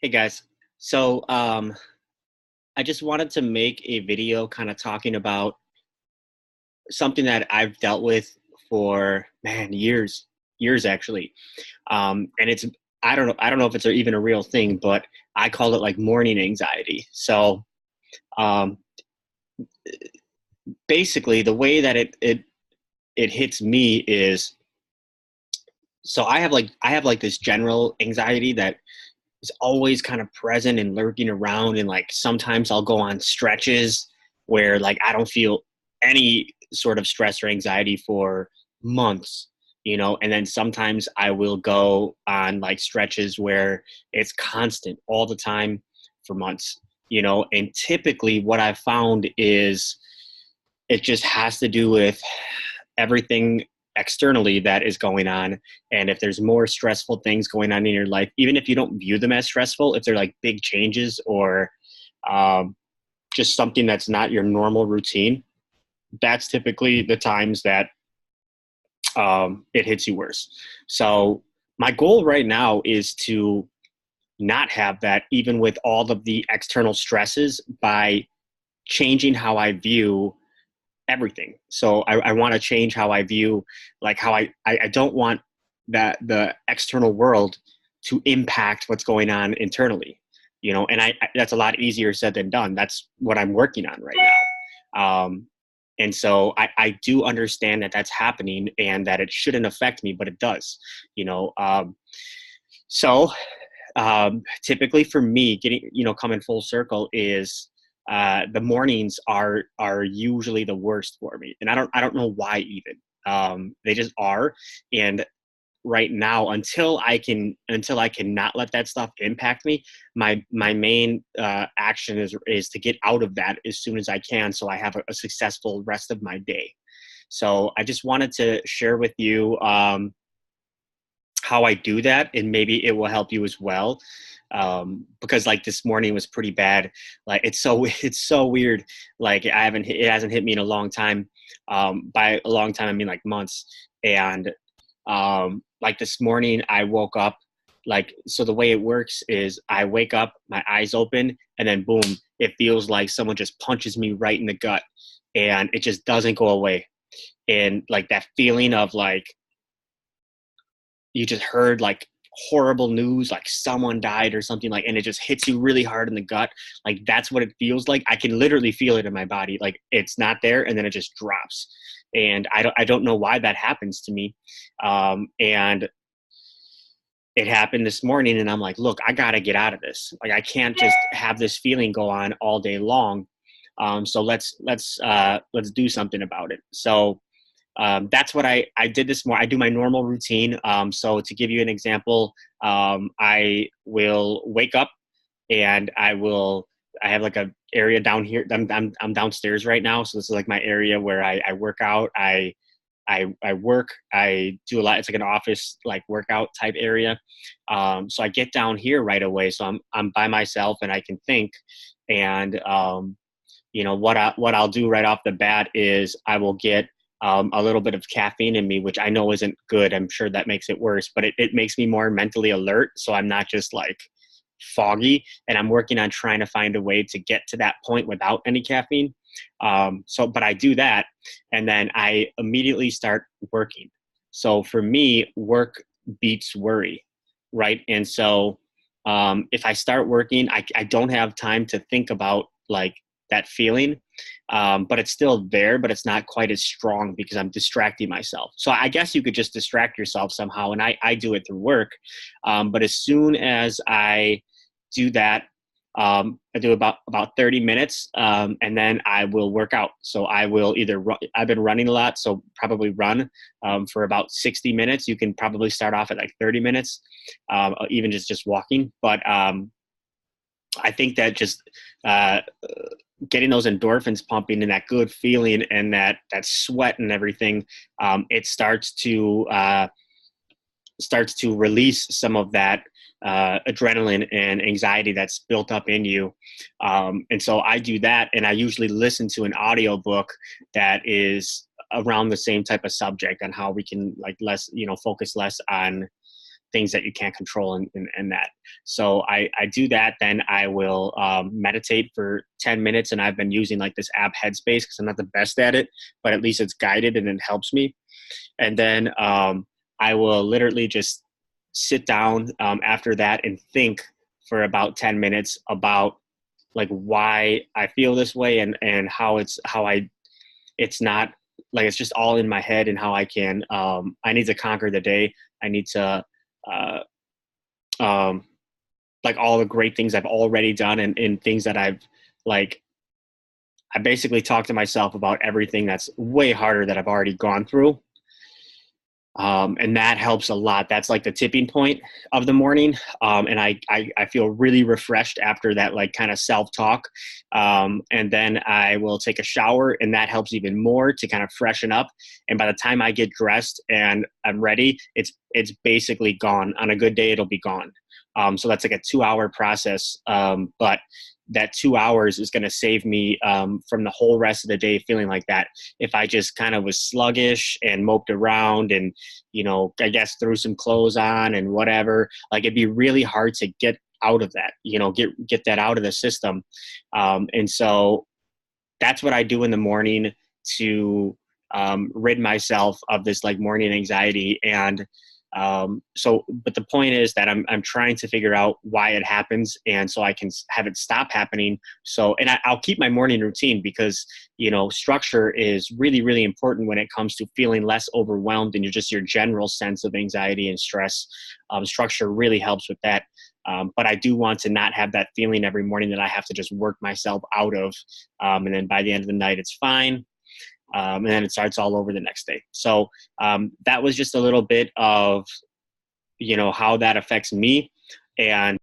Hey guys. So I just wanted to make a video kind of talking about something that I've dealt with for years actually. And it's I don't know if it's even a real thing, but I call it like morning anxiety. So um, basically, the way that it hits me is so I have like this general anxiety that is always kind of present and lurking around, and like sometimes I'll go on stretches where like I don't feel any sort of stress or anxiety for months, and then sometimes I will go on like stretches where it's constant all the time for months, and typically what I've found is it just has to do with everything externally that is going on. And if there's more stressful things going on in your life, even if you don't view them as stressful, if they're like big changes or um, just something that's not your normal routine, that's typically the times that it hits you worse. So my goal right now is to not have that, even with all of the external stresses, by changing how I view everything. So I want to change how I view, like how I don't want that the external world to impact what's going on internally, and that's a lot easier said than done. That's what I'm working on right now. And so I do understand that that's happening and that it shouldn't affect me, but it does, you know. So Typically for me, getting coming full circle is the mornings are usually the worst for me, and I don't know why even. They just are, and right now until I can not let that stuff impact me, my main action is to get out of that as soon as I can, so I have a successful rest of my day. So I just wanted to share with you how I do that, and maybe it will help you as well. Because like this morning was pretty bad. Like it's so weird. Like it hasn't hit me in a long time. By a long time I mean like months. And like this morning I woke up, like, so the way it works is I wake up, my eyes open, and then boom, it feels like someone just punches me right in the gut, and it just doesn't go away. And like that feeling of like you just heard like horrible news, like someone died or something, like, and it just hits you really hard in the gut. Like that's what it feels like. I can literally feel it in my body, like it's not there, and then it just drops. And I don't know why that happens to me. And it happened this morning, and I'm like, look, I gotta get out of this. Like I can't just have this feeling go on all day long. So let's do something about it. So that's what I did this morning. I do my normal routine. So to give you an example, I will wake up, and I have like a area down here. I'm downstairs right now. So this is like my area where I work out. I work, I do a lot. It's like an office, like workout type area. So I get down here right away. So I'm by myself and I can think. And what I'll do right off the bat is I will get a little bit of caffeine in me, which I know isn't good. I'm sure that makes it worse, but it makes me more mentally alert. So I'm not just like foggy, and I'm working on trying to find a way to get to that point without any caffeine. But I do that, and then I immediately start working. So for me, work beats worry, right? And so if I start working, I don't have time to think about like that feeling, but it's still there, but it's not quite as strong because I'm distracting myself. So I guess you could just distract yourself somehow, and I do it through work. But as soon as I do that, I do about 30 minutes, and then I will work out. So I will either I've been running a lot, so probably run for about 60 minutes. You can probably start off at like 30 minutes, even just walking. But I think that just uh, getting those endorphins pumping and that good feeling and that sweat and everything, it starts to release some of that adrenaline and anxiety that's built up in you. And so I do that, and I usually listen to an audiobook that is around the same type of subject on how we can like focus less on things that you can't control in that. So I do that. Then I will meditate for 10 minutes. And I've been using like this app Headspace because I'm not the best at it, but at least it's guided and it helps me. And then I will literally just sit down after that and think for about 10 minutes about like why I feel this way, and how it's not like it's just all in my head, and how I need to conquer the day. I need to uh, um, like all the great things I've already done, and things that like I basically talk to myself about everything that's way harder that I've already gone through. And that helps a lot. That's like the tipping point of the morning. And I feel really refreshed after that, like kind of self-talk. And then I will take a shower, and that helps even more to kind of freshen up. And by the time I get dressed and I'm ready, it's basically gone. On a good day, it'll be gone. So that's like a 2-hour process. But that 2 hours is going to save me from the whole rest of the day feeling like that. If I just kind of was sluggish and moped around and, I guess threw some clothes on and whatever, like it'd be really hard to get out of that, get that out of the system. And so that's what I do in the morning to rid myself of this like morning anxiety. And but the point is that I'm trying to figure out why it happens, and so I can have it stop happening. And I'll keep my morning routine because, structure is really, really important when it comes to feeling less overwhelmed and your general sense of anxiety and stress. Structure really helps with that. But I do want to not have that feeling every morning that I have to just work myself out of. And then by the end of the night, it's fine. And then it starts all over the next day. So that was just a little bit of, how that affects me. And